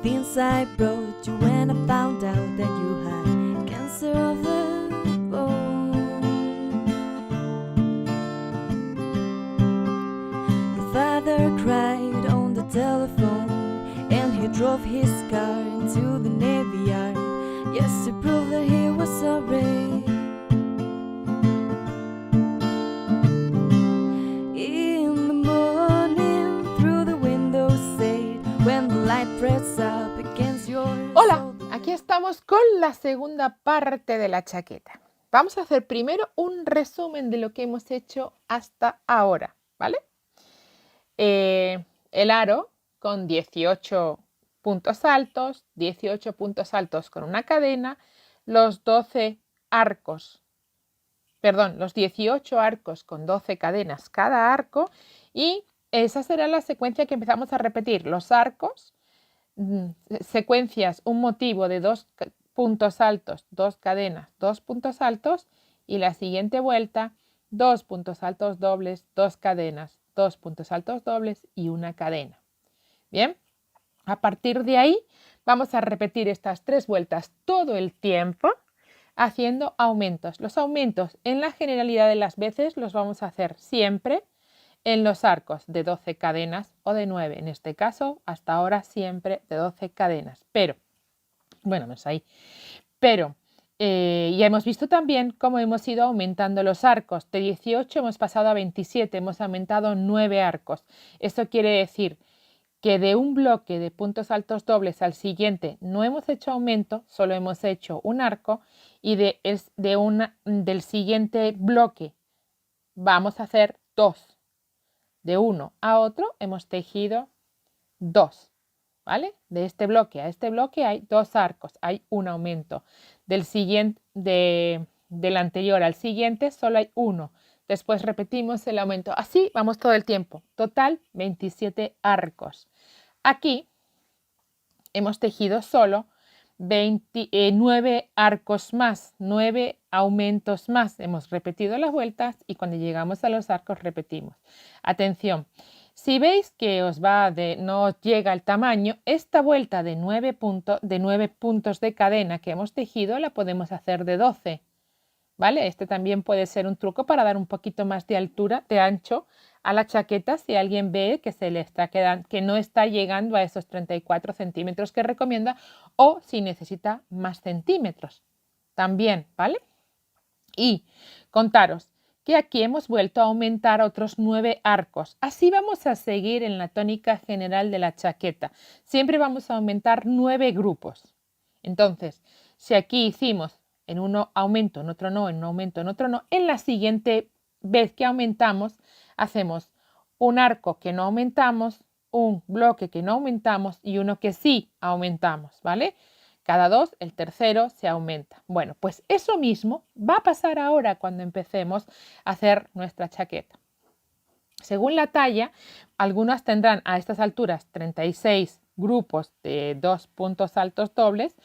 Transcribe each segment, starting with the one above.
things I brought you when I found out that you had cancer of the bone. Your father cried on the telephone, and he drove his car into the Navy Yard, just to prove that he was sorry. In the morning, through the window shade, when the light press up against your Hola, aquí estamos con la segunda parte de la chaqueta. Vamos a hacer primero un resumen de lo que hemos hecho hasta ahora, ¿vale? El aro con 18 puntos altos, 18 puntos altos con una cadena, los 18 arcos con 12 cadenas cada arco, y esa será la secuencia que empezamos a repetir. Los arcos, secuencias, un motivo de 2 puntos altos, 2 cadenas, 2 puntos altos, y la siguiente vuelta, 2 puntos altos dobles, 2 cadenas, 2 puntos altos dobles y una cadena. Bien, a partir de ahí vamos a repetir estas 3 vueltas todo el tiempo haciendo aumentos. Los aumentos en la generalidad de las veces los vamos a hacer siempre en los arcos de 12 cadenas o de 9, en este caso hasta ahora siempre de 12 cadenas, pero bueno, menos ahí, pero ya hemos visto también cómo hemos ido aumentando los arcos. De 18 hemos pasado a 27, hemos aumentado 9 arcos. Esto quiere decir que de un bloque de puntos altos dobles al siguiente no hemos hecho aumento, solo hemos hecho un arco, y del siguiente bloque vamos a hacer 2. De uno a otro hemos tejido 2, ¿vale? De este bloque a este bloque hay 2 arcos, hay un aumento. Del anterior al siguiente solo hay 1. Después repetimos el aumento. Así vamos todo el tiempo. Total 27 arcos. Aquí hemos tejido solo 9 arcos más, 9 aumentos más. Hemos repetido las vueltas y cuando llegamos a los arcos repetimos. Atención, si veis que no os llega el tamaño, esta vuelta de 9 puntos de cadena que hemos tejido la podemos hacer de 12. ¿Vale? Este también puede ser un truco para dar un poquito más de altura, de ancho a la chaqueta si alguien ve que se le está quedando, que no está llegando a esos 34 centímetros que recomienda, o si necesita más centímetros también, ¿vale? Y contaros que aquí hemos vuelto a aumentar otros 9 arcos. Así vamos a seguir en la tónica general de la chaqueta. Siempre vamos a aumentar 9 grupos. Entonces, si aquí hicimos en uno aumento, en otro no, en un aumento, en otro no, en la siguiente vez que aumentamos, hacemos un arco que no aumentamos, un bloque que no aumentamos y uno que sí aumentamos, ¿vale? Cada 2, el tercero se aumenta. Bueno, pues eso mismo va a pasar ahora cuando empecemos a hacer nuestra chaqueta. Según la talla, algunas tendrán a estas alturas 36 grupos de 2 puntos altos dobles,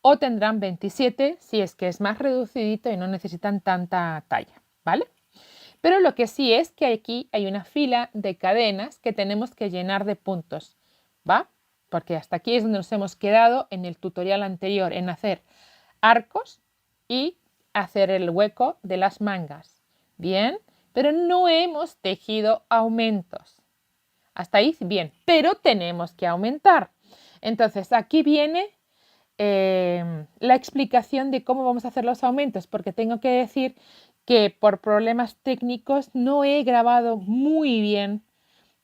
o tendrán 27 si es que es más reducidito y no necesitan tanta talla, ¿vale? Pero lo que sí es que aquí hay una fila de cadenas que tenemos que llenar de puntos, ¿va? Porque hasta aquí es donde nos hemos quedado en el tutorial anterior, en hacer arcos y hacer el hueco de las mangas. Bien, pero no hemos tejido aumentos. Hasta ahí bien, pero tenemos que aumentar. Entonces aquí viene la explicación de cómo vamos a hacer los aumentos, porque tengo que decir que por problemas técnicos no he grabado muy bien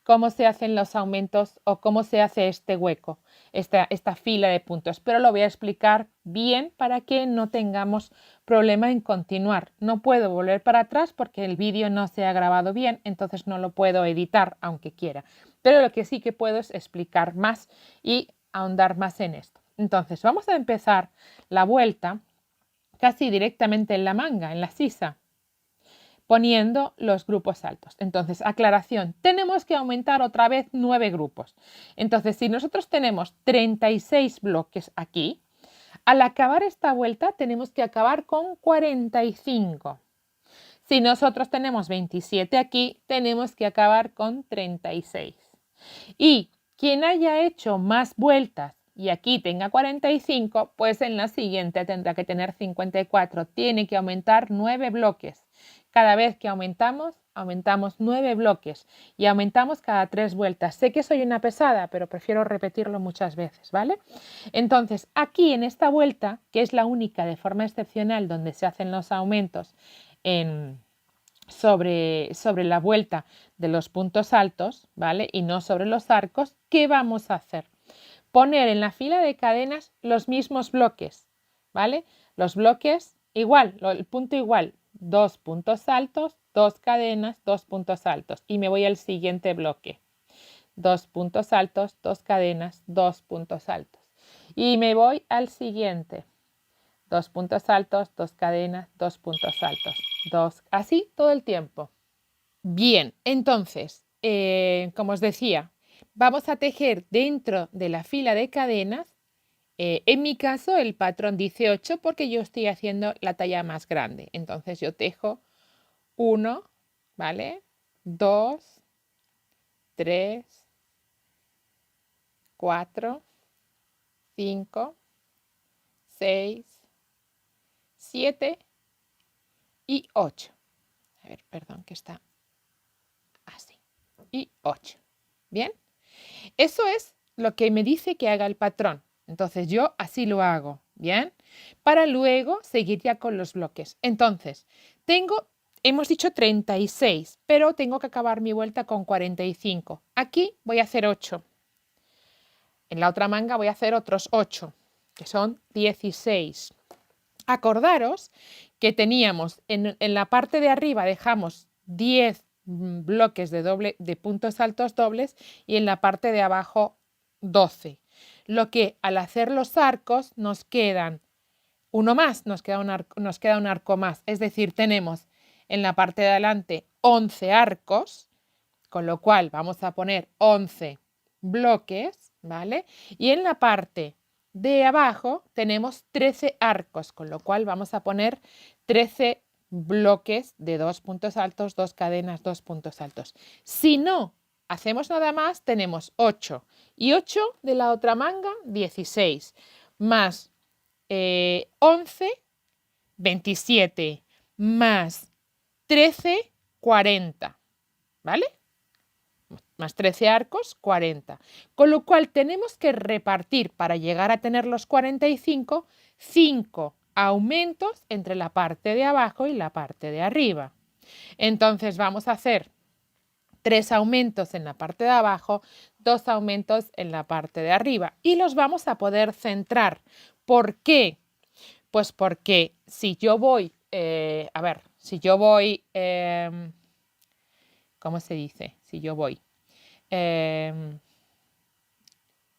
cómo se hacen los aumentos o cómo se hace este hueco, esta fila de puntos, pero lo voy a explicar bien para que no tengamos problema en continuar. No puedo volver para atrás porque el vídeo no se ha grabado bien, entonces no lo puedo editar aunque quiera, pero lo que sí que puedo es explicar más y ahondar más en esto. Entonces vamos a empezar la vuelta casi directamente en la manga, en la sisa, poniendo los grupos altos. Entonces, aclaración, tenemos que aumentar otra vez 9 grupos. Entonces, si nosotros tenemos 36 bloques aquí, al acabar esta vuelta tenemos que acabar con 45. Si nosotros tenemos 27 aquí, tenemos que acabar con 36. Y quien haya hecho más vueltas y aquí tenga 45, pues en la siguiente tendrá que tener 54. Tiene que aumentar 9 bloques. Cada vez que aumentamos 9 bloques y aumentamos cada 3 vueltas. Sé que soy una pesada, pero prefiero repetirlo muchas veces, ¿vale? Entonces, aquí en esta vuelta, que es la única de forma excepcional donde se hacen los aumentos sobre la vuelta de los puntos altos, ¿vale? Y no sobre los arcos, ¿qué vamos a hacer? Poner en la fila de cadenas los mismos bloques, ¿vale? Los bloques igual, el punto igual, 2 puntos altos, 2 cadenas, 2 puntos altos. Y me voy al siguiente bloque. 2 puntos altos, 2 cadenas, 2 puntos altos. Y me voy al siguiente. 2 puntos altos, 2 cadenas, 2 puntos altos. 2, así todo el tiempo. Bien, entonces, como os decía, vamos a tejer dentro de la fila de cadenas. En mi caso, el patrón dice 8 porque yo estoy haciendo la talla más grande. Entonces, yo tejo 1, ¿vale? 2, 3, 4, 5, 6, 7 y 8. A ver, perdón, que está así. Y 8. ¿Bien? Eso es lo que me dice que haga el patrón. Entonces yo así lo hago, ¿bien? Para luego seguir ya con los bloques. Entonces, hemos dicho 36, pero tengo que acabar mi vuelta con 45. Aquí voy a hacer 8. En la otra manga voy a hacer otros 8, que son 16. Acordaros que teníamos en la parte de arriba dejamos 10 bloques de puntos altos dobles y en la parte de abajo 12. Lo que al hacer los arcos nos quedan uno más, nos queda un arco más. Es decir, tenemos en la parte de adelante 11 arcos, con lo cual vamos a poner 11 bloques, ¿vale? Y en la parte de abajo tenemos 13 arcos, con lo cual vamos a poner 13 bloques de 2 puntos altos, 2 cadenas, 2 puntos altos. Si no hacemos nada más, tenemos 8 y 8 de la otra manga, 16, más 11, 27, más 13, 40, ¿vale? Más 13 arcos, 40. Con lo cual tenemos que repartir para llegar a tener los 45, 5 aumentos entre la parte de abajo y la parte de arriba. Entonces vamos a hacer 3 aumentos en la parte de abajo, 2 aumentos en la parte de arriba y los vamos a poder centrar. ¿Por qué? Pues porque si yo voy, ¿cómo se dice? Si yo voy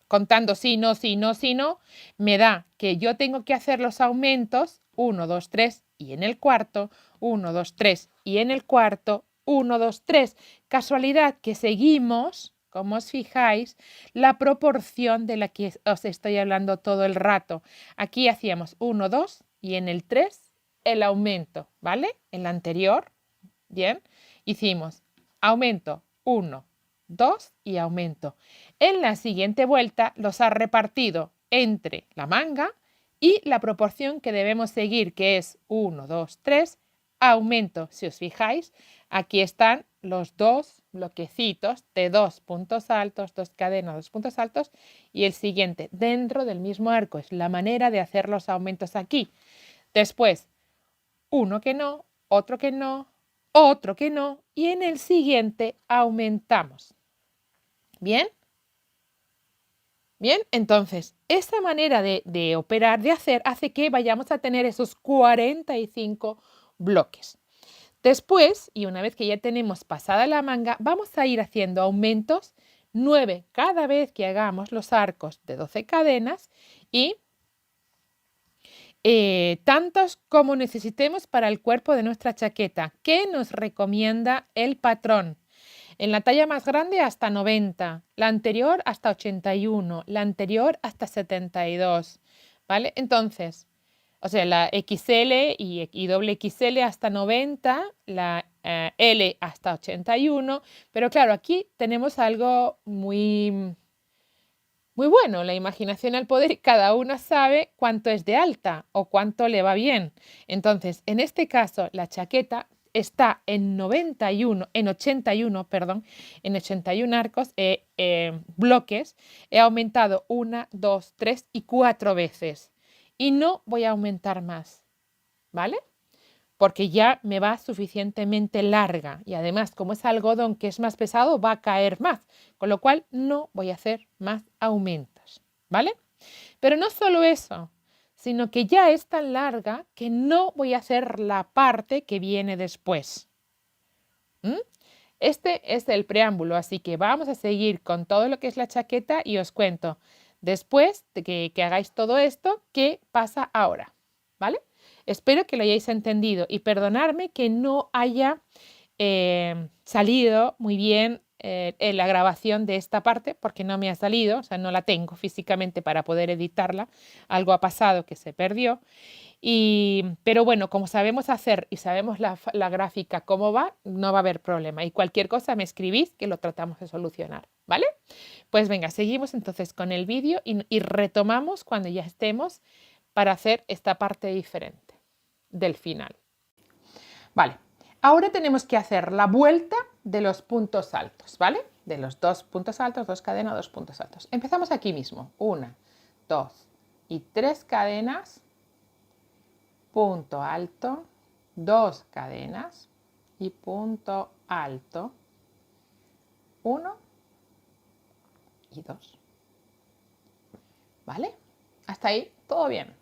contando sí, no, sí, no, sí, no, me da que yo tengo que hacer los aumentos 1, 2, 3 y en el cuarto, 1, 2, 3 y en el cuarto, 1, 2, 3. Casualidad que seguimos, como os fijáis, la proporción de la que os estoy hablando todo el rato. Aquí hacíamos 1, 2 y en el 3 el aumento, ¿vale? En la anterior, bien, hicimos aumento 1, 2 y aumento. En la siguiente vuelta los ha repartido entre la manga y la proporción que debemos seguir, que es 1, 2, 3, aumento. Si os fijáis, aquí están los 2 bloquecitos de 2 puntos altos, 2 cadenas, 2 puntos altos y el siguiente dentro del mismo arco. Es la manera de hacer los aumentos aquí. Después, uno que no, otro que no, otro que no y en el siguiente aumentamos. ¿Bien? Bien, entonces, esta manera de operar, de hacer, hace que vayamos a tener esos 45 bloques. Después, y una vez que ya tenemos pasada la manga, vamos a ir haciendo aumentos 9 cada vez que hagamos los arcos de 12 cadenas y tantos como necesitemos para el cuerpo de nuestra chaqueta. ¿Qué nos recomienda el patrón? En la talla más grande hasta 90, la anterior hasta 81, la anterior hasta 72, ¿vale? Entonces, o sea, la XL y doble XL hasta 90, la L hasta 81, pero claro, aquí tenemos algo muy Muy bueno, la imaginación al poder y cada uno sabe cuánto es de alta o cuánto le va bien. Entonces, en este caso, la chaqueta está en 91, en 81, perdón, en 81 arcos, bloques. He aumentado 1, 2, 3 y 4 veces. Y no voy a aumentar más, ¿vale? Porque ya me va suficientemente larga y además como es algodón que es más pesado va a caer más, con lo cual no voy a hacer más aumentos, ¿vale? Pero no solo eso, sino que ya es tan larga que no voy a hacer la parte que viene después. ¿Mm? Este es el preámbulo, así que vamos a seguir con todo lo que es la chaqueta y os cuento después de que hagáis todo esto, qué pasa ahora, ¿vale? Espero que lo hayáis entendido y perdonadme que no haya salido muy bien en la grabación de esta parte porque no me ha salido, o sea, no la tengo físicamente para poder editarla. Algo ha pasado que se perdió. Pero bueno, como sabemos hacer y sabemos la gráfica cómo va, no va a haber problema. Y cualquier cosa me escribís que lo tratamos de solucionar, ¿vale? Pues venga, seguimos entonces con el vídeo y retomamos cuando ya estemos para hacer esta parte diferente del final. Vale, ahora tenemos que hacer la vuelta de los puntos altos, ¿vale? De los 2 puntos altos, 2 cadenas, 2 puntos altos. Empezamos aquí mismo. 1, 2 y 3 cadenas, punto alto, 2 cadenas y punto alto, 1 y 2. ¿Vale? Hasta ahí todo bien.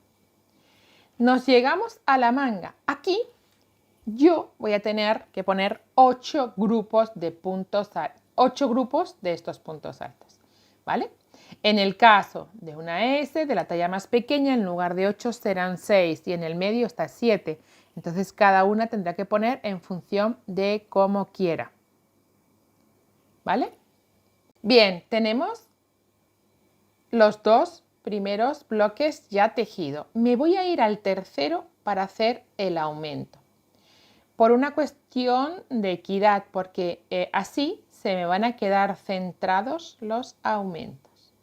Nos llegamos a la manga. Aquí yo voy a tener que poner 8 grupos de puntos, 8 grupos de estos puntos altos, ¿vale? En el caso de una S de la talla más pequeña, en lugar de 8 serán 6 y en el medio está 7. Entonces cada una tendrá que poner en función de cómo quiera, ¿vale? Bien, tenemos los 2 primeros bloques ya tejido. Me voy a ir al tercero para hacer el aumento. Por una cuestión de equidad, porque así se me van a quedar centrados los aumentos.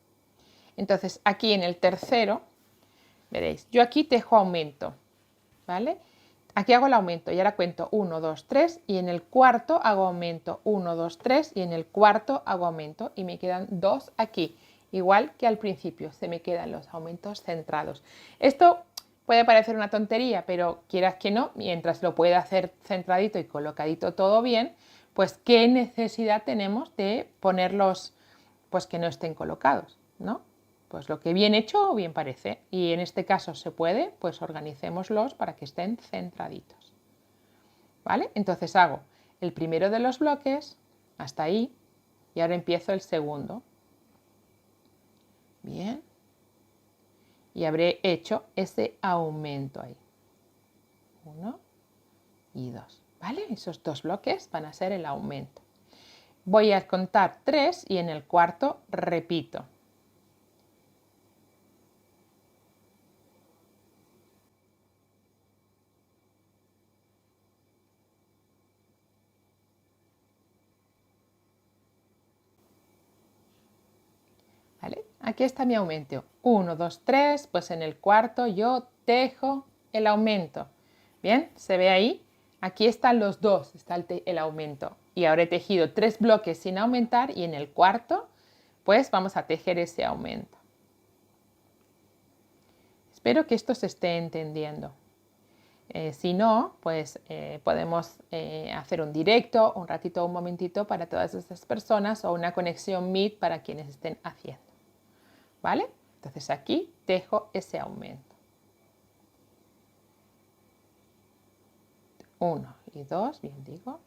Entonces, aquí en el tercero, veréis, yo aquí tejo aumento, ¿vale? Aquí hago el aumento y ahora cuento 1, 2, 3 y en el cuarto hago aumento 1, 2, 3 y en el cuarto hago aumento y me quedan 2 aquí. Igual que al principio, se me quedan los aumentos centrados. Esto puede parecer una tontería, pero quieras que no, mientras lo pueda hacer centradito y colocadito todo bien, pues qué necesidad tenemos de ponerlos, pues que no estén colocados, ¿no? Pues lo que bien hecho, bien parece. Y en este caso se puede, pues organicémoslos para que estén centraditos. ¿Vale? Entonces hago el primero de los bloques, hasta ahí, y ahora empiezo el segundo. Bien. Y habré hecho ese aumento ahí. 1 y 2. ¿Vale? Esos 2 bloques van a ser el aumento. Voy a contar 3 y en el cuarto repito. ¿Vale? Aquí está mi aumento. 1, 2, 3, pues en el cuarto yo tejo el aumento. Bien, ¿se ve ahí? Aquí están los 2, está el aumento. Y ahora he tejido 3 bloques sin aumentar y en el cuarto, pues vamos a tejer ese aumento. Espero que esto se esté entendiendo. Si no, pues podemos hacer un directo, un ratito, un momentito para todas estas personas o una conexión Meet para quienes estén haciendo. ¿Vale? Entonces aquí tejo ese aumento. 1 y 2, bien digo.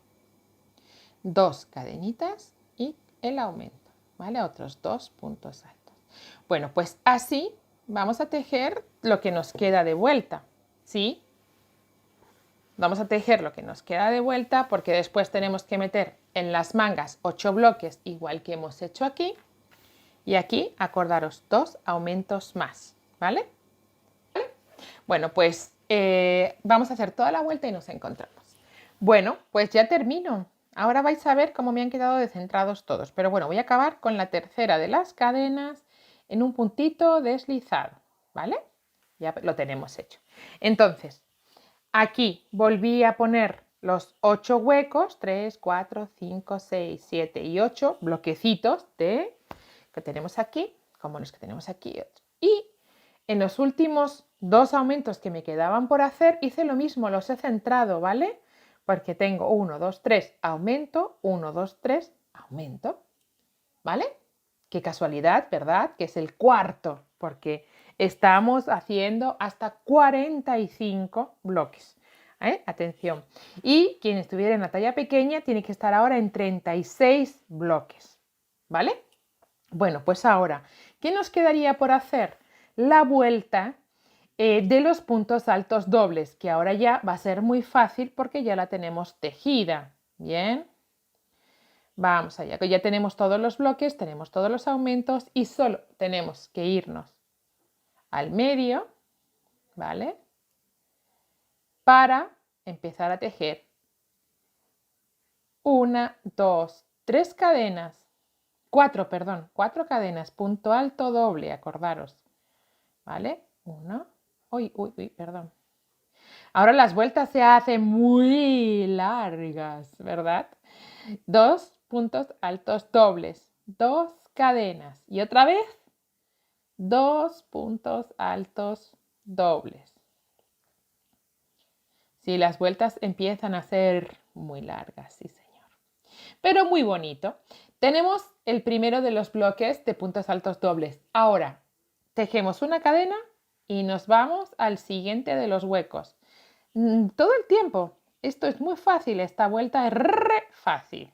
2 cadenitas y el aumento, ¿vale? Otros 2 puntos altos. Bueno, pues así vamos a tejer lo que nos queda de vuelta, ¿sí? Vamos a tejer lo que nos queda de vuelta porque después tenemos que meter en las mangas 8 bloques igual que hemos hecho aquí. Y aquí, acordaros, 2 aumentos más, ¿vale? Bueno, pues vamos a hacer toda la vuelta y nos encontramos. Bueno, pues ya termino. Ahora vais a ver cómo me han quedado descentrados todos. Pero bueno, voy a acabar con la tercera de las cadenas, en un puntito deslizado, ¿vale? Ya lo tenemos hecho. Entonces, aquí volví a poner los 8 huecos, 3, 4, 5, 6, 7 y 8 bloquecitos que tenemos aquí, como los que tenemos aquí. Y en los últimos 2 aumentos que me quedaban por hacer, hice lo mismo, los he centrado, ¿vale? Porque tengo 1, 2, 3, aumento, 1, 2, 3, aumento, ¿vale? Qué casualidad, ¿verdad? Que es el cuarto, porque estamos haciendo hasta 45 bloques. Atención. Y quien estuviera en la talla pequeña tiene que estar ahora en 36 bloques, ¿vale? Bueno, pues ahora, ¿qué nos quedaría por hacer? La vuelta de los puntos altos dobles, que ahora ya va a ser muy fácil porque ya la tenemos tejida. Bien. Vamos allá, que ya tenemos todos los bloques, tenemos todos los aumentos y solo tenemos que irnos al medio, ¿vale? Para empezar a tejer 1, 2, 3 cadenas, 4 cadenas, punto alto doble, acordaros, ¿vale? 1, uy, perdón. Ahora las vueltas se hacen muy largas, ¿verdad? 2 puntos altos dobles, 2 cadenas y otra vez 2 puntos altos dobles. Sí, las vueltas empiezan a ser muy largas, sí señor. Pero muy bonito. Tenemos el primero de los bloques de puntos altos dobles. Ahora, tejemos una cadena y nos vamos al siguiente de los huecos. Todo el tiempo. Esto es muy fácil, esta vuelta es re fácil,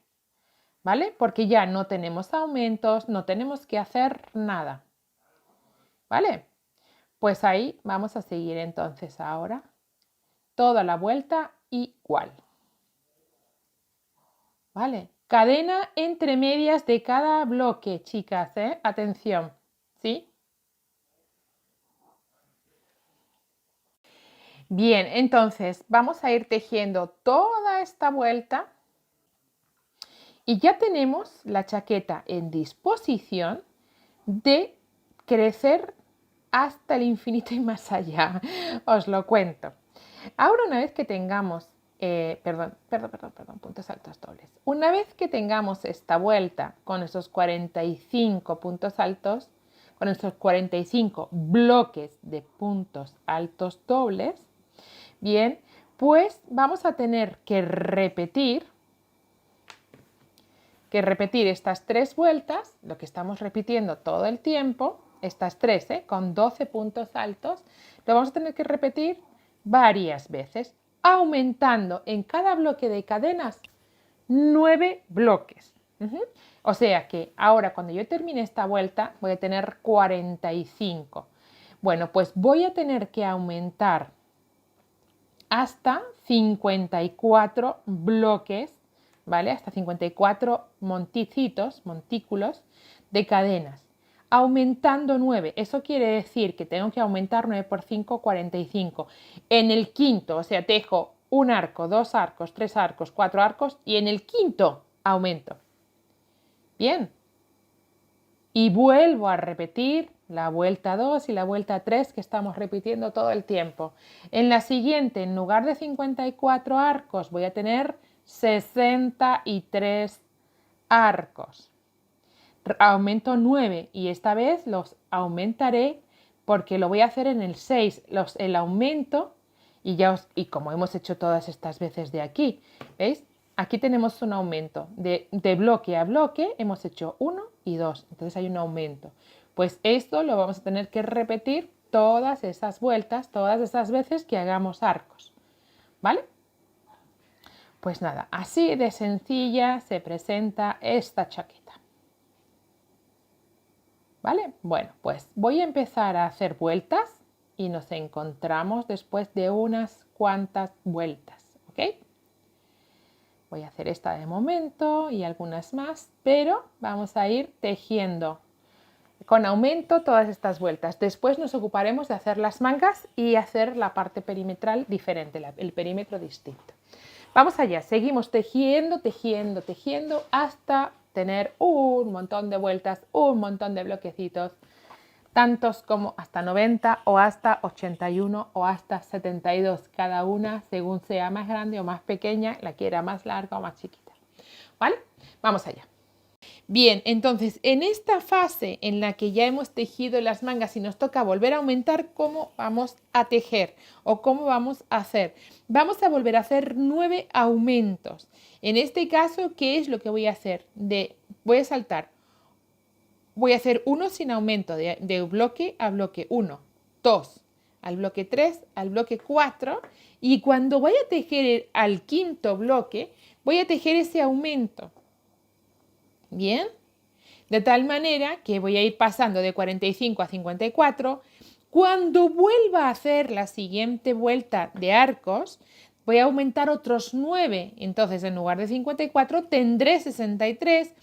¿vale? Porque ya no tenemos aumentos, no tenemos que hacer nada, ¿vale? Pues ahí vamos a seguir entonces ahora toda la vuelta igual, ¿vale? Cadena entre medias de cada bloque, chicas, ¿eh? Atención, ¿sí? Bien, entonces vamos a ir tejiendo toda esta vuelta y ya tenemos la chaqueta en disposición de crecer hasta el infinito y más allá. Os lo cuento. Ahora una vez que tengamos, puntos altos dobles. Una vez que tengamos esta vuelta con esos 45 puntos altos, con esos 45 bloques de puntos altos dobles, bien, pues vamos a tener que repetir estas 3 vueltas, lo que estamos repitiendo todo el tiempo, estas 3, con 12 puntos altos, lo vamos a tener que repetir varias veces, aumentando en cada bloque de cadenas 9 bloques. O sea que ahora cuando yo termine esta vuelta voy a tener 45. Bueno, pues voy a tener que aumentar hasta 54 bloques, ¿vale? Hasta 54 montículos de cadenas, aumentando 9. Eso quiere decir que tengo que aumentar 9 por 5, 45. En el quinto, o sea, tejo un arco, 2 arcos, 3 arcos, 4 arcos y en el quinto aumento. Bien. Y vuelvo a repetir la vuelta 2 y la vuelta 3 que estamos repitiendo todo el tiempo. En la siguiente, en lugar de 54 arcos, voy a tener 63 arcos. Aumento 9 y esta vez los aumentaré porque lo voy a hacer en el 6. El aumento, y como hemos hecho todas estas veces de aquí, ¿veis? Aquí tenemos un aumento de bloque a bloque, hemos hecho 1 y 2, entonces hay un aumento. Pues esto lo vamos a tener que repetir todas esas vueltas, todas esas veces que hagamos arcos, ¿vale? Pues nada, así de sencilla se presenta esta chaqueta. ¿Vale? Bueno, pues voy a empezar a hacer vueltas y nos encontramos después de unas cuantas vueltas, ¿ok? Voy a hacer esta de momento y algunas más, pero vamos a ir tejiendo con aumento todas estas vueltas. Después nos ocuparemos de hacer las mangas y hacer la parte perimetral diferente, el perímetro distinto. Vamos allá, seguimos tejiendo hasta tener un montón de vueltas, un montón de bloquecitos tantos como hasta 90 o hasta 81 o hasta 72, cada una según sea más grande o más pequeña, la quiera más larga o más chiquita. ¿Vale? Vamos allá. Bien, entonces en esta fase en la que ya hemos tejido las mangas y nos toca volver a aumentar, ¿cómo vamos a tejer o cómo vamos a hacer? Vamos a volver a hacer 9 aumentos. En este caso, ¿qué es lo que voy a hacer? Voy a saltar. Voy a hacer uno sin aumento de bloque a bloque 1, 2, al bloque 3, al bloque 4 y cuando voy a tejer al quinto bloque, voy a tejer ese aumento. Bien, de tal manera que voy a ir pasando de 45 a 54. Cuando vuelva a hacer la siguiente vuelta de arcos, voy a aumentar otros 9. Entonces, en lugar de 54, tendré 63.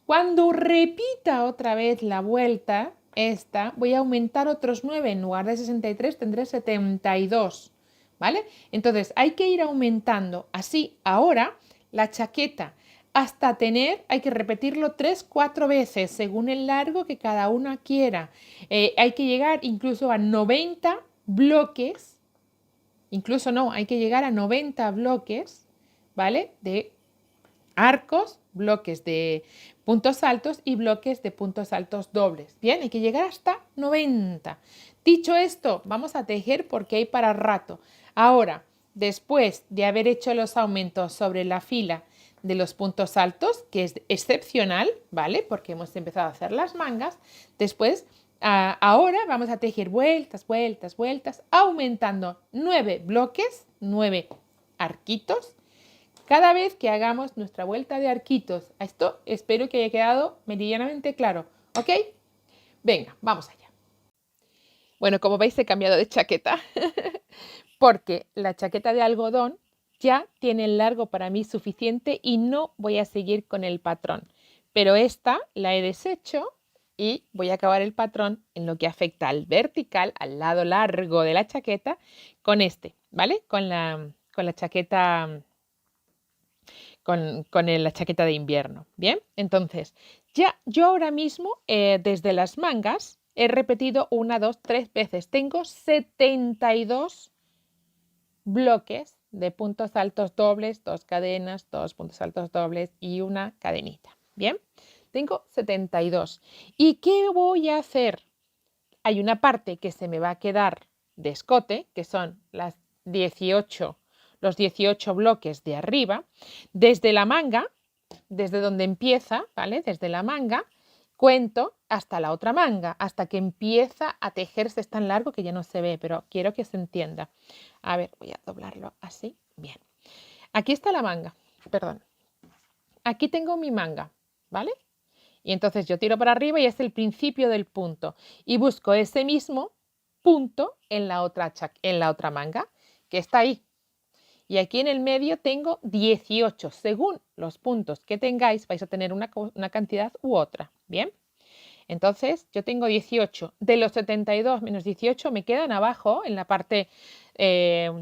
Cuando repita otra vez la vuelta, voy a aumentar otros 9. En lugar de 63, tendré 72. ¿Vale? Entonces, hay que ir aumentando así ahora la chaqueta hasta tener, hay que repetirlo 3-4 veces según el largo que cada una quiera. Hay que llegar incluso a 90 bloques, hay que llegar a 90 bloques, ¿vale? De arcos, bloques de puntos altos y bloques de puntos altos dobles. Bien, hay que llegar hasta 90. Dicho esto, vamos a tejer porque hay para rato. Ahora, después de haber hecho los aumentos sobre la fila de los puntos altos, que es excepcional, ¿vale? Porque hemos empezado a hacer las mangas. Después, ahora vamos a tejer vueltas, vueltas, vueltas, aumentando 9 bloques, 9 arquitos, cada vez que hagamos nuestra vuelta de arquitos. Esto espero que haya quedado meridianamente claro, ¿ok? Venga, vamos allá. Bueno, como veis he cambiado de chaqueta porque la chaqueta de algodón ya tiene el largo para mí suficiente y no voy a seguir con el patrón. Pero esta la he deshecho y voy a acabar el patrón en lo que afecta al vertical, al lado largo de la chaqueta, con ¿vale? Con la chaqueta, con la chaqueta de invierno. Bien, entonces ya yo ahora mismo desde las mangas he repetido 1, 2, 3 veces. Tengo 72 bloques de puntos altos dobles, 2 cadenas, 2 puntos altos dobles y una cadenita. Bien, tengo 72. ¿Y qué voy a hacer? Hay una parte que se me va a quedar de escote, que son los 18 bloques de arriba. Desde la manga, desde donde empieza, ¿vale? Desde la manga, cuento hasta la otra manga, hasta que empieza a tejerse. Es tan largo que ya no se ve, pero quiero que se entienda. A ver, voy a doblarlo así. Bien. Aquí está la manga, perdón. Aquí tengo mi manga, ¿vale? Y entonces yo tiro para arriba y es el principio del punto. Y busco ese mismo punto en la otra manga, que está ahí. Y aquí en el medio tengo 18. Según los puntos que tengáis, vais a tener una cantidad u otra. ¿Bien? Entonces, yo tengo 18. De los 72 menos 18 me quedan abajo, en la parte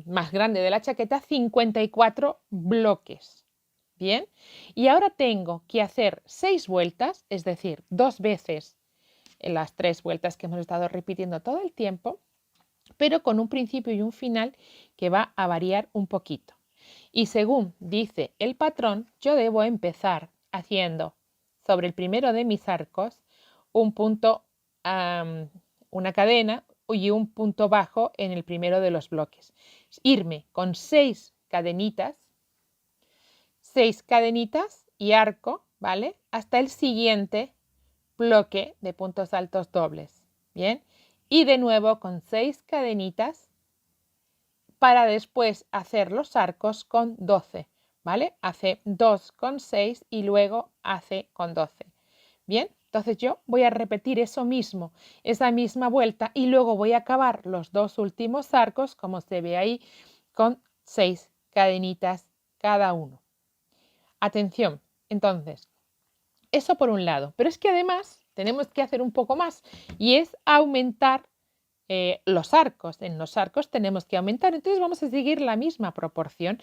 más grande de la chaqueta, 54 bloques. ¿Bien? Y ahora tengo que hacer 6 vueltas, es decir, 2 veces en las 3 vueltas que hemos estado repitiendo todo el tiempo, pero con un principio y un final que va a variar un poquito. Y según dice el patrón, yo debo empezar haciendo sobre el primero de mis arcos un punto, una cadena y un punto bajo en el primero de los bloques. Irme con 6 cadenitas y arco, ¿vale? Hasta el siguiente bloque de puntos altos dobles. Bien. Y de nuevo con 6 cadenitas para después hacer los arcos con 12, ¿vale? Hace 2 con 6 y luego hace con 12. Bien, entonces yo voy a repetir eso mismo, esa misma vuelta y luego voy a acabar los 2 últimos arcos, como se ve ahí, con 6 cadenitas cada uno. Atención, entonces, eso por un lado, pero es que además tenemos que hacer un poco más y es aumentar los arcos. En los arcos tenemos que aumentar, entonces vamos a seguir la misma proporción.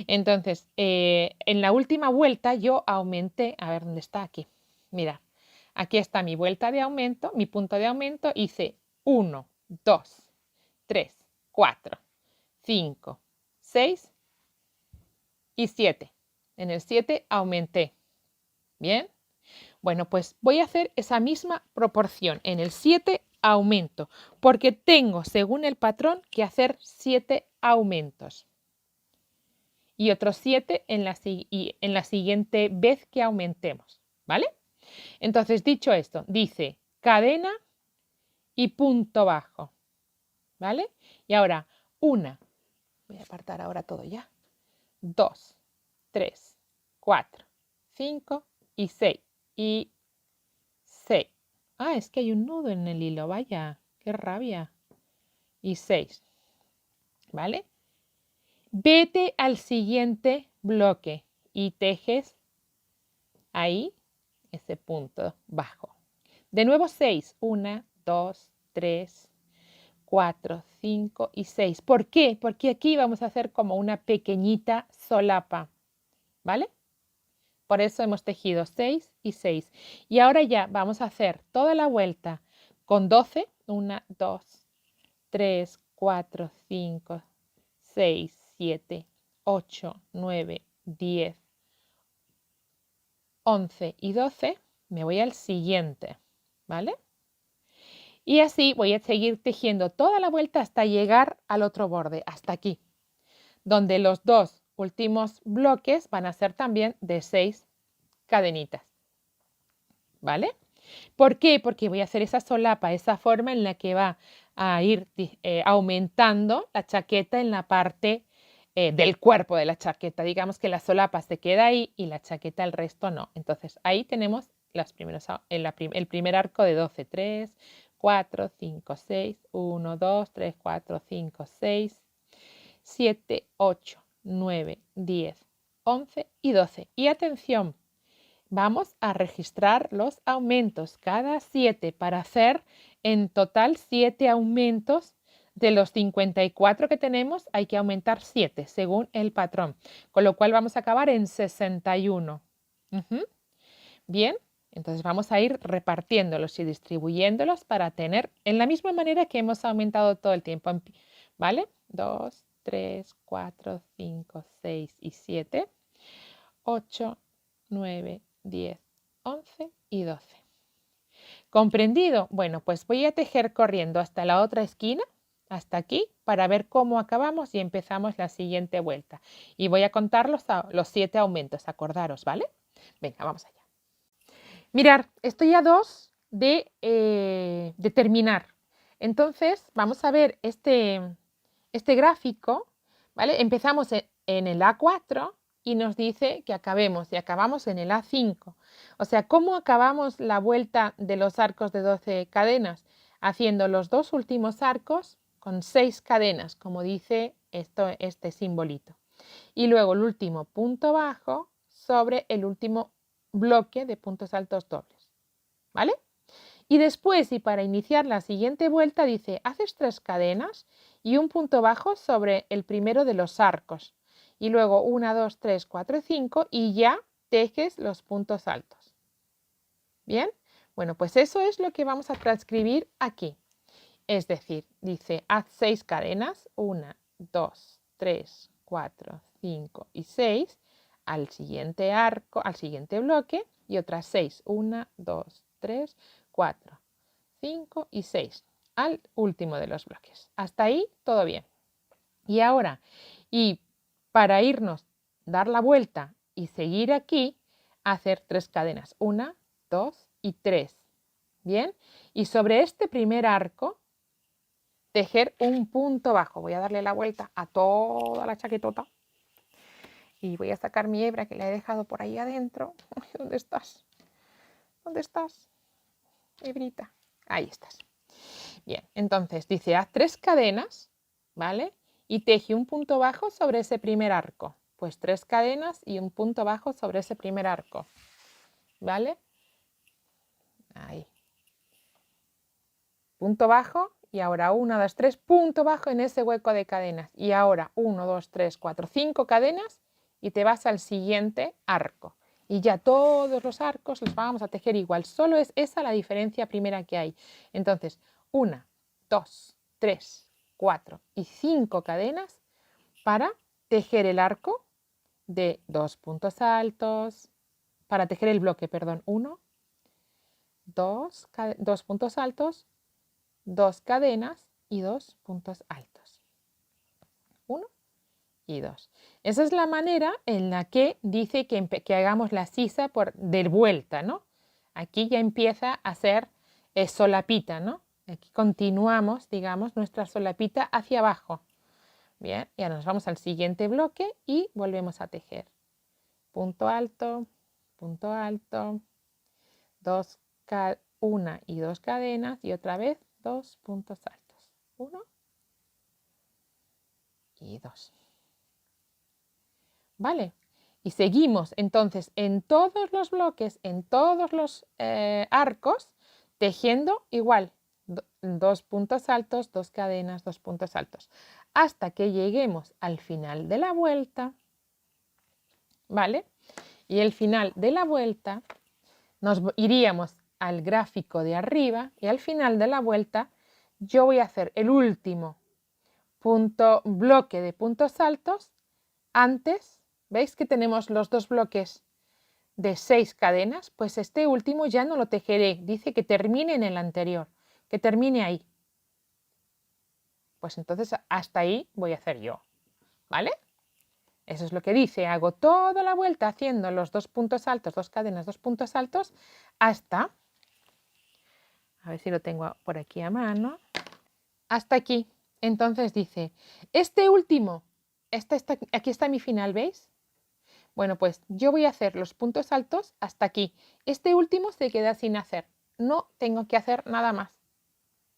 Entonces, en la última vuelta yo aumenté, a ver dónde está aquí, mira, Aquí está mi vuelta de aumento, mi punto de aumento. Hice 1, 2, 3, 4, 5, 6 y 7. En el 7 aumenté. ¿Bien? Bueno, pues voy a hacer esa misma proporción. En el 7 aumento, porque tengo, según el patrón, que hacer 7 aumentos. Y otros 7 en la siguiente vez que aumentemos. ¿Vale? Entonces, dicho esto, dice cadena y punto bajo. ¿Vale? Y ahora, 1. Voy a apartar ahora todo ya. 2, 3, 4, 5 y 6. Y 6. Ah, es que hay un nudo en el hilo, vaya, qué rabia. Y 6. ¿Vale? Vete al siguiente bloque y tejes ahí ese punto bajo. De nuevo 6. 1, 2, 3, 4, 5 y 6. ¿Por qué? Porque aquí vamos a hacer como una pequeñita solapa. ¿Vale? Por eso hemos tejido 6 y 6. Y ahora ya vamos a hacer toda la vuelta con 12. 1, 2, 3, 4, 5, 6, 7, 8, 9, 10, 11 y 12. Me voy al siguiente. ¿Vale? Y así voy a seguir tejiendo toda la vuelta hasta llegar al otro borde, hasta aquí, donde los dos últimos bloques van a ser también de 6 cadenitas. ¿Vale? ¿Por qué? Porque voy a hacer esa solapa, esa forma en la que va a ir aumentando la chaqueta en la parte del cuerpo de la chaqueta. Digamos que la solapa se queda ahí y la chaqueta el resto no. Entonces ahí tenemos el primer arco de 12. 3, 4, 5, 6, 1, 2, 3, 4, 5, 6, 7, 8, 9, 10, 11 y 12. Y atención, vamos a registrar los aumentos cada 7 para hacer en total 7 aumentos. De los 54 que tenemos hay que aumentar 7 según el patrón, con lo cual vamos a acabar en 61. Bien, entonces vamos a ir repartiéndolos y distribuyéndolos para tener en la misma manera que hemos aumentado todo el tiempo. ¿Vale? 2, 3, 4, 5, 6 y 7, 8, 9, 10, 11 y 12. ¿Comprendido? Bueno, pues voy a tejer corriendo hasta la otra esquina, hasta aquí, para ver cómo acabamos y empezamos la siguiente vuelta. Y voy a contar los 7 aumentos, acordaros, ¿vale? Venga, vamos allá. Mirad, estoy a 2 de terminar. Entonces, vamos a ver este gráfico, ¿vale? Empezamos en el A4 y nos dice que acabemos y acabamos en el A5. O sea, ¿cómo acabamos la vuelta de los arcos de 12 cadenas? Haciendo los dos últimos arcos con 6 cadenas, como dice este simbolito. Y luego el último punto bajo sobre el último bloque de puntos altos dobles. ¿Vale? Y después, y para iniciar la siguiente vuelta, dice, haces 3 cadenas y un punto bajo sobre el primero de los arcos. Y luego 1, 2, 3, 4 y 5 y ya tejes los puntos altos. ¿Bien? Bueno, pues eso es lo que vamos a transcribir aquí. Es decir, dice, haz 6 cadenas, 1, 2, 3, 4, 5 y 6 al siguiente arco, al siguiente bloque y otras 6, 1, 2, 3, 4, 5 y 6 al último de los bloques. Hasta ahí todo bien. Y ahora, y para irnos, dar la vuelta y seguir aquí, hacer 3 cadenas, 1, 2 y 3. ¿Bien? Y sobre este primer arco, tejer un punto bajo. Voy a darle la vuelta a toda la chaquetota. Y voy a sacar mi hebra que la he dejado por ahí adentro. ¿Dónde estás? ¿Dónde estás? Hebrita. Ahí estás. Bien, entonces dice, haz 3 cadenas, ¿vale? Y teje un punto bajo sobre ese primer arco. Pues 3 cadenas y un punto bajo sobre ese primer arco. ¿Vale? Ahí. Punto bajo y ahora 1, 2, 3, punto bajo en ese hueco de cadenas. Y ahora 1, 2, 3, 4, 5 cadenas y te vas al siguiente arco. Y ya todos los arcos los vamos a tejer igual. Solo es esa la diferencia primera que hay. Entonces, 1, 2, 3, 4 y 5 cadenas para tejer el arco de 2 puntos altos, para tejer el bloque, perdón, 1, 2 puntos altos, 2 cadenas y 2 puntos altos. 1 y 2. Esa es la manera en la que dice que hagamos la sisa de vuelta, ¿no? Aquí ya empieza a ser solapita, ¿no? Aquí continuamos, digamos, nuestra solapita hacia abajo. Bien, ya nos vamos al siguiente bloque y volvemos a tejer. Punto alto, 1 y 2 cadenas y otra vez 2 puntos altos. 1 y 2. ¿Vale? Y seguimos entonces en todos los bloques, en todos los arcos, tejiendo igual. 2 puntos altos, 2 cadenas, 2 puntos altos. Hasta que lleguemos al final de la vuelta. ¿Vale? Y el final de la vuelta nos iríamos al gráfico de arriba y al final de la vuelta yo voy a hacer el último bloque de puntos altos antes. ¿Veis que tenemos los dos bloques de 6 cadenas? Pues este último ya no lo tejeré. Dice que termine en el anterior, que termine ahí. Pues entonces hasta ahí voy a hacer yo. ¿Vale? Eso es lo que dice. Hago toda la vuelta haciendo los 2 puntos altos, 2 cadenas, 2 puntos altos, hasta, a ver si lo tengo por aquí a mano, hasta aquí. Entonces dice, este último, aquí está mi final, ¿veis? Bueno, pues yo voy a hacer los puntos altos hasta aquí. Este último se queda sin hacer. No tengo que hacer nada más.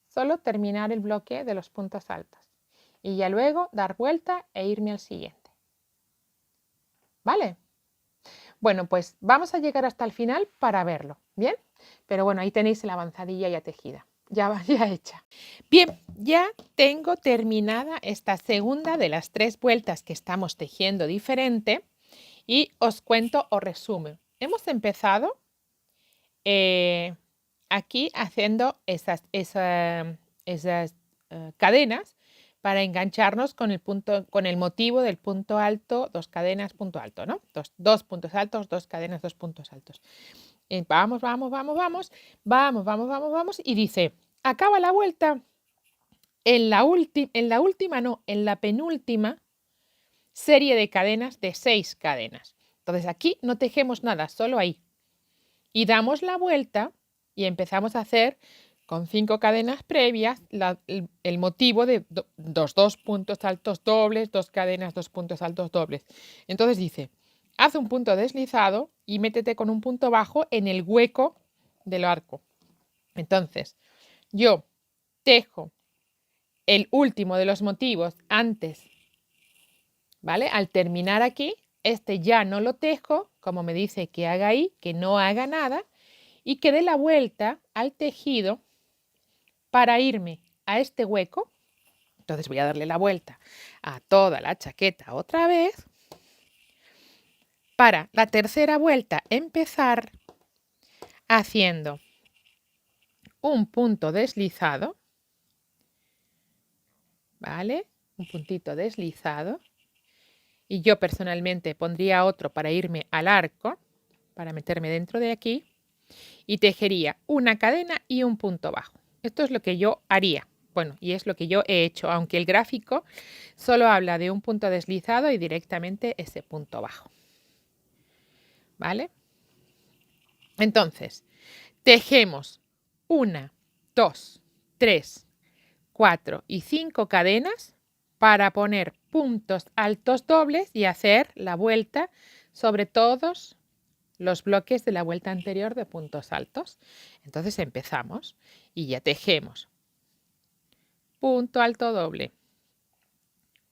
Solo terminar el bloque de los puntos altos. Y ya luego dar vuelta e irme al siguiente. ¿Vale? Bueno, pues vamos a llegar hasta el final para verlo, ¿bien? Pero bueno, ahí tenéis la avanzadilla ya tejida, ya hecha. Bien, ya tengo terminada esta segunda de las 3 vueltas que estamos tejiendo diferente y os cuento o resumo. Hemos empezado aquí haciendo esas cadenas para engancharnos con el motivo del punto alto, 2 cadenas, punto alto, ¿no? 2 puntos altos, 2 cadenas, 2 puntos altos. Vamos, y dice, acaba la vuelta en la penúltima serie de cadenas de 6 cadenas. Entonces aquí no tejemos nada, solo ahí. Y damos la vuelta y empezamos a hacer con 5 cadenas previas el motivo de 2 puntos altos dobles, 2 cadenas, 2 puntos altos dobles. Entonces dice, haz un punto deslizado y métete con un punto bajo en el hueco del arco. Entonces, yo tejo el último de los motivos antes, ¿vale? Al terminar aquí, este ya no lo tejo, como me dice que haga ahí, que no haga nada, y que dé la vuelta al tejido para irme a este hueco. Entonces voy a darle la vuelta a toda la chaqueta otra vez. Para la tercera vuelta empezar haciendo un punto deslizado, ¿vale? Un puntito deslizado. Y yo personalmente pondría otro para irme al arco, para meterme dentro de aquí. Y tejería una cadena y un punto bajo. Esto es lo que yo haría. Bueno, y es lo que yo he hecho, aunque el gráfico solo habla de un punto deslizado y directamente ese punto bajo. ¿Vale? Entonces, tejemos 1, 2, 3, 4 y 5 cadenas para poner puntos altos dobles y hacer la vuelta sobre todos los bloques de la vuelta anterior de puntos altos. Entonces empezamos y ya tejemos punto alto doble,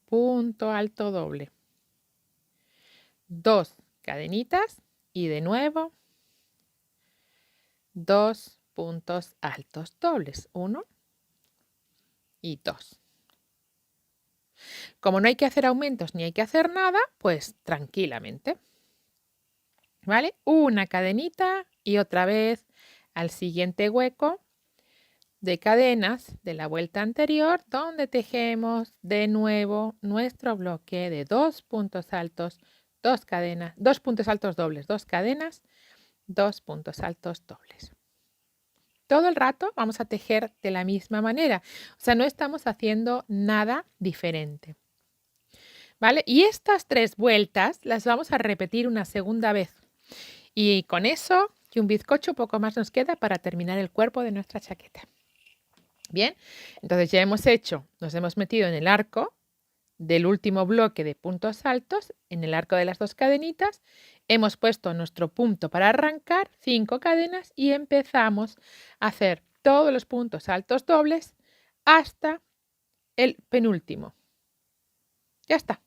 punto alto doble, 2 cadenitas y de nuevo 2 puntos altos dobles, 1 y 2. Como no hay que hacer aumentos ni hay que hacer nada, pues tranquilamente. ¿vale? Una cadenita y otra vez al siguiente hueco de cadenas de la vuelta anterior, donde tejemos de nuevo nuestro bloque de 2 puntos altos, 2 cadenas, 2 puntos altos dobles, 2 cadenas, 2 puntos altos dobles. Todo el rato vamos a tejer de la misma manera, o sea, no estamos haciendo nada diferente. ¿Vale? Y estas 3 vueltas las vamos a repetir una segunda vez. Y con eso y un bizcocho poco más nos queda para terminar el cuerpo de nuestra chaqueta. Bien, entonces ya hemos hecho, nos hemos metido en el arco del último bloque de puntos altos, en el arco de las 2 cadenitas, hemos puesto nuestro punto para arrancar, 5 cadenas y empezamos a hacer todos los puntos altos dobles hasta el penúltimo. Ya está.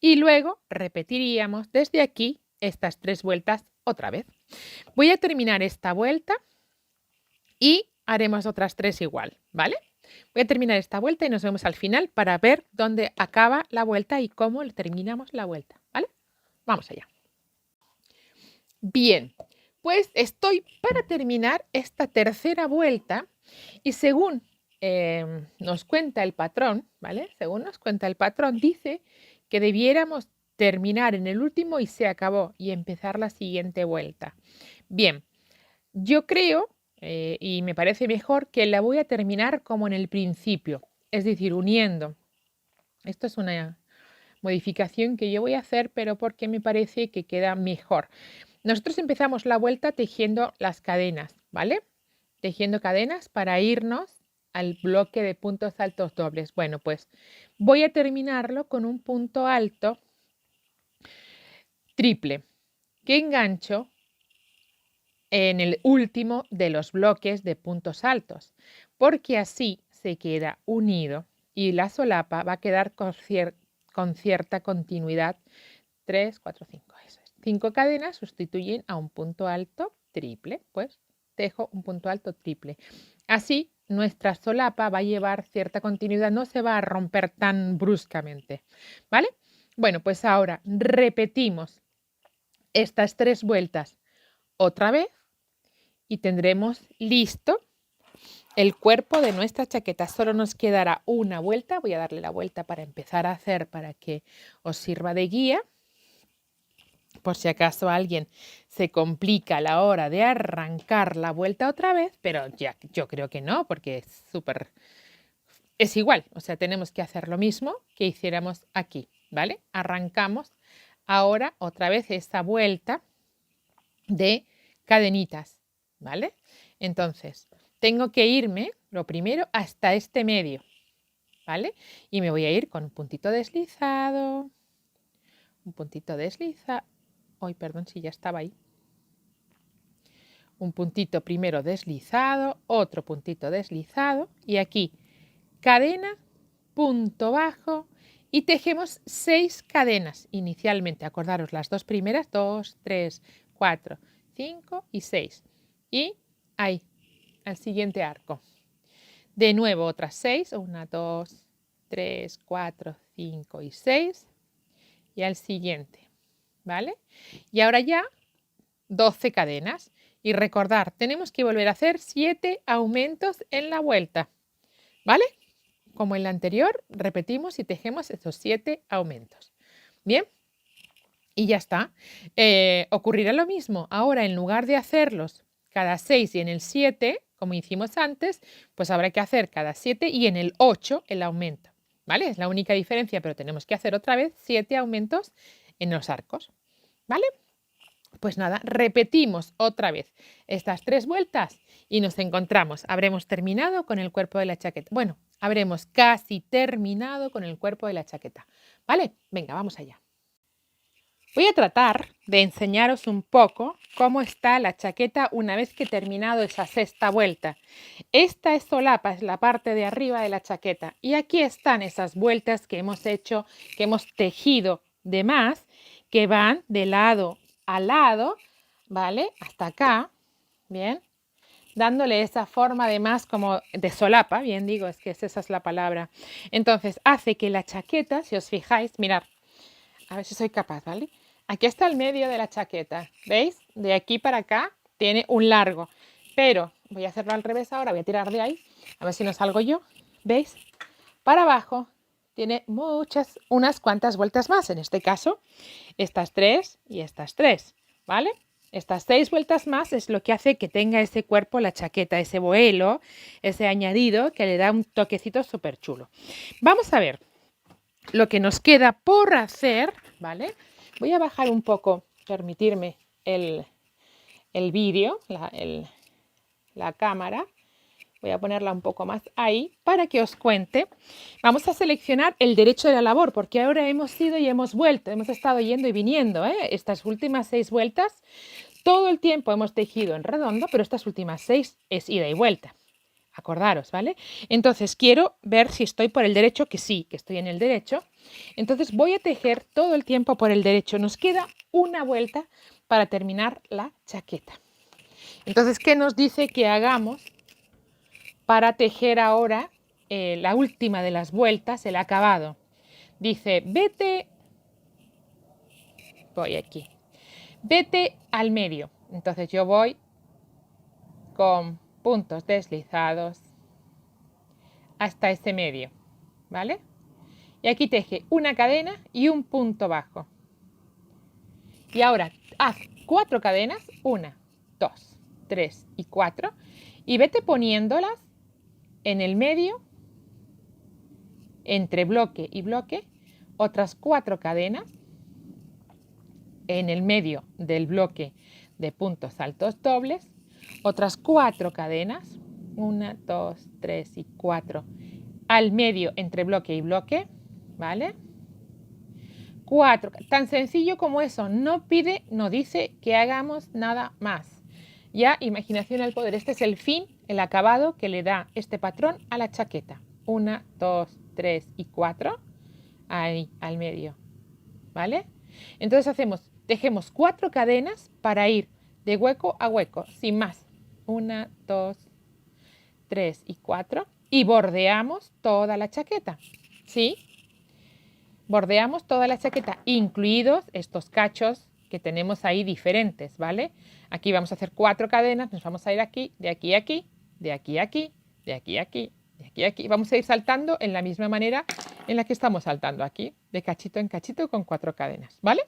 Y luego repetiríamos desde aquí estas 3 vueltas otra vez. Voy a terminar esta vuelta y haremos otras 3 igual, ¿vale? Voy a terminar esta vuelta y nos vemos al final para ver dónde acaba la vuelta y cómo terminamos la vuelta, ¿vale? Vamos allá. Bien, pues estoy para terminar esta tercera vuelta y según nos cuenta el patrón, ¿vale? Según nos cuenta el patrón, dice que debiéramos terminar en el último y se acabó y empezar la siguiente vuelta. Bien, yo creo y me parece mejor que la voy a terminar como en el principio, es decir, uniendo. Esto es una modificación que yo voy a hacer, pero porque me parece que queda mejor. Nosotros empezamos la vuelta tejiendo las cadenas, ¿vale? Tejiendo cadenas para irnos al bloque de puntos altos dobles. Bueno, pues voy a terminarlo con un punto alto triple que engancho en el último de los bloques de puntos altos, porque así se queda unido y la solapa va a quedar con cierta continuidad. 3, 4, 5, eso es. 5 cadenas sustituyen a un punto alto triple, pues tejo un punto alto triple. Así nuestra solapa va a llevar cierta continuidad, no se va a romper tan bruscamente, ¿vale? Bueno, pues ahora repetimos estas 3 vueltas otra vez y tendremos listo el cuerpo de nuestra chaqueta. Solo nos quedará una vuelta. Voy a darle la vuelta para empezar a hacer para que os sirva de guía. Por si acaso alguien se complica a la hora de arrancar la vuelta otra vez, pero ya yo creo que no, porque es igual. O sea, tenemos que hacer lo mismo que hiciéramos aquí, ¿vale? Arrancamos ahora otra vez esta vuelta de cadenitas, ¿vale? Entonces, tengo que irme, lo primero, hasta este medio, ¿vale? Y me voy a ir con un puntito deslizado, Ay, perdón, si ya estaba ahí. Un puntito primero deslizado, otro puntito deslizado y aquí cadena, punto bajo y tejemos 6 cadenas inicialmente. Acordaros las 2 primeras, 2, 3, 4, 5 y 6. Y ahí, al siguiente arco. De nuevo otras 6, 1, 2, 3, 4, 5 y 6. Y al siguiente, ¿vale? Y ahora ya 12 cadenas. Y recordar, tenemos que volver a hacer 7 aumentos en la vuelta, ¿vale? Como en la anterior, repetimos y tejemos esos 7 aumentos. Bien, y ya está. Ocurrirá lo mismo. Ahora, en lugar de hacerlos cada 6 y en el 7, como hicimos antes, pues habrá que hacer cada 7 y en el 8 el aumento, ¿vale? Es la única diferencia, pero tenemos que hacer otra vez 7 aumentos en los arcos, ¿vale? Pues nada, repetimos otra vez estas 3 vueltas y nos encontramos. Habremos terminado con el cuerpo de la chaqueta. Bueno, habremos casi terminado con el cuerpo de la chaqueta, ¿vale? Venga, vamos allá. Voy a tratar de enseñaros un poco cómo está la chaqueta una vez que he terminado esa sexta vuelta. Esta es solapa, es la parte de arriba de la chaqueta. Y aquí están esas vueltas que hemos hecho, que hemos tejido de más, que van de lado a lado, ¿vale? Hasta acá, ¿bien? Dándole esa forma además como de solapa, bien digo, es que esa es la palabra. Entonces hace que la chaqueta, si os fijáis, mirad, a ver si soy capaz, ¿vale? aquí está el medio de la chaqueta, ¿veis? De aquí para acá tiene un largo, pero voy a hacerlo al revés ahora, voy a tirar de ahí, a ver si no salgo yo, ¿veis? Para abajo tiene unas cuantas vueltas más, en este caso estas 3 y estas 3, ¿vale? Estas 6 vueltas más es lo que hace que tenga ese cuerpo, la chaqueta, ese boelo, ese añadido que le da un toquecito súper chulo. Vamos a ver lo que nos queda por hacer, ¿vale? Voy a bajar un poco, permitirme el vídeo, la cámara. Voy a ponerla un poco más ahí para que os cuente. Vamos a seleccionar el derecho de la labor, porque ahora hemos ido y hemos vuelto. Hemos estado yendo y viniendo, ¿eh? Estas últimas 6 vueltas, todo el tiempo hemos tejido en redondo, pero estas últimas 6 es ida y vuelta. Acordaros, ¿vale? Entonces quiero ver si estoy por el derecho, que sí, que estoy en el derecho. Entonces voy a tejer todo el tiempo por el derecho. Nos queda una vuelta para terminar la chaqueta. Entonces, ¿qué nos dice que hagamos para tejer ahora la última de las vueltas, el acabado? Dice, voy aquí, vete al medio. Entonces yo voy con puntos deslizados hasta ese medio, ¿vale? Y aquí teje una cadena y un punto bajo. Y ahora haz 4 cadenas, 1, 2, 3 y 4, y vete poniéndolas en el medio, entre bloque y bloque, otras 4 cadenas en el medio del bloque de puntos altos dobles, otras 4 cadenas, 1, 2, 3 y 4, al medio entre bloque y bloque, ¿vale? 4, tan sencillo como eso, no pide, no dice que hagamos nada más. Ya, imaginación al poder, este es el fin, el acabado que le da este patrón a la chaqueta. 1, 2, 3 y 4, ahí, al medio, ¿vale? Entonces tejemos 4 cadenas para ir de hueco a hueco, sin más. 1, 2, 3 y 4, y bordeamos toda la chaqueta, ¿sí? Bordeamos toda la chaqueta, incluidos estos cachos que tenemos ahí diferentes, ¿vale? Aquí vamos a hacer 4 cadenas, nos vamos a ir aquí, de aquí a aquí, de aquí a aquí, de aquí a aquí, de aquí a aquí. Vamos a ir saltando en la misma manera en la que estamos saltando aquí, de cachito en cachito con 4 cadenas, ¿vale?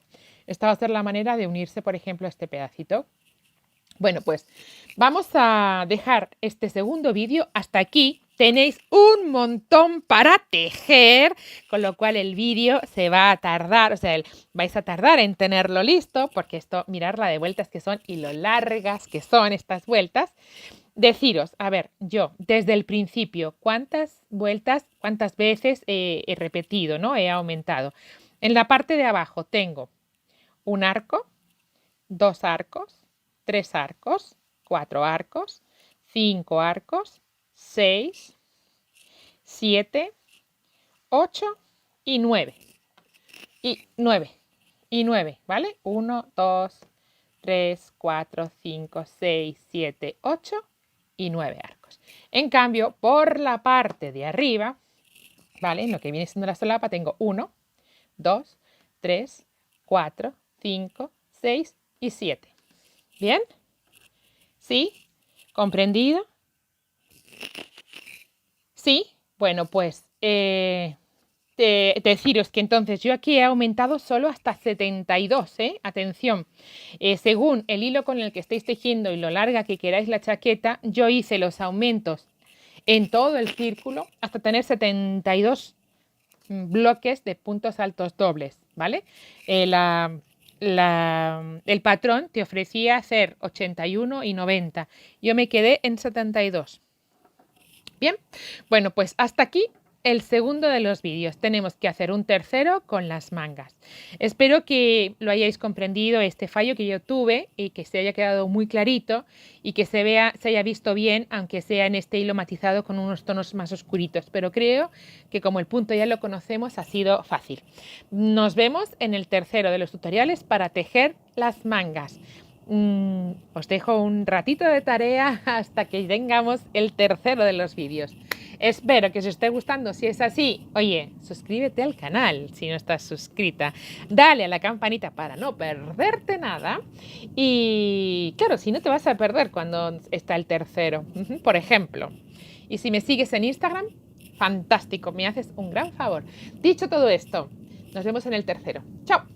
Esta va a ser la manera de unirse, por ejemplo, a este pedacito. Bueno, pues vamos a dejar este segundo vídeo hasta aquí. Tenéis un montón para tejer, con lo cual el vídeo se va a tardar, o sea, vais a tardar en tenerlo listo, porque esto, mirad la de vueltas que son y lo largas que son estas vueltas. Deciros, a ver, yo desde el principio, ¿cuántas vueltas, cuántas veces he repetido, ¿no? He aumentado. En la parte de abajo tengo un arco, 2 arcos, 3 arcos, 4 arcos, 5 arcos, 6, 7, 8 y 9. Y 9, ¿vale? 1, 2, 3, 4, 5, 6, 7, 8 y 9 arcos. En cambio, por la parte de arriba, ¿vale? En lo que viene siendo la solapa tengo 1, 2, 3, 4, 5, 6 y 7. ¿Bien? ¿Sí? ¿Comprendido? ¿Sí? Bueno, pues deciros que entonces yo aquí he aumentado solo hasta 72, ¿eh? Atención, según el hilo con el que estéis tejiendo y lo larga que queráis la chaqueta, yo hice los aumentos en todo el círculo hasta tener 72 bloques de puntos altos dobles, ¿vale? El patrón te ofrecía hacer 81 y 90. Yo me quedé en 72. Bien, bueno, pues hasta aquí el segundo de los vídeos. Tenemos que hacer un tercero con las mangas. Espero que lo hayáis comprendido, este fallo que yo tuve, y que se haya quedado muy clarito y que se haya visto bien, aunque sea en este hilo matizado con unos tonos más oscuritos. Pero creo que como el punto ya lo conocemos, ha sido fácil. Nos vemos en el tercero de los tutoriales para tejer las mangas. Os dejo un ratito de tarea hasta que tengamos el tercero de los vídeos. Espero que os esté gustando. Si es así, oye, suscríbete al canal si no estás suscrita. Dale a la campanita para no perderte nada. Y claro, si no te vas a perder cuando está el tercero, por ejemplo. Y si me sigues en Instagram, fantástico, me haces un gran favor. Dicho todo esto, nos vemos en el tercero. ¡Chao!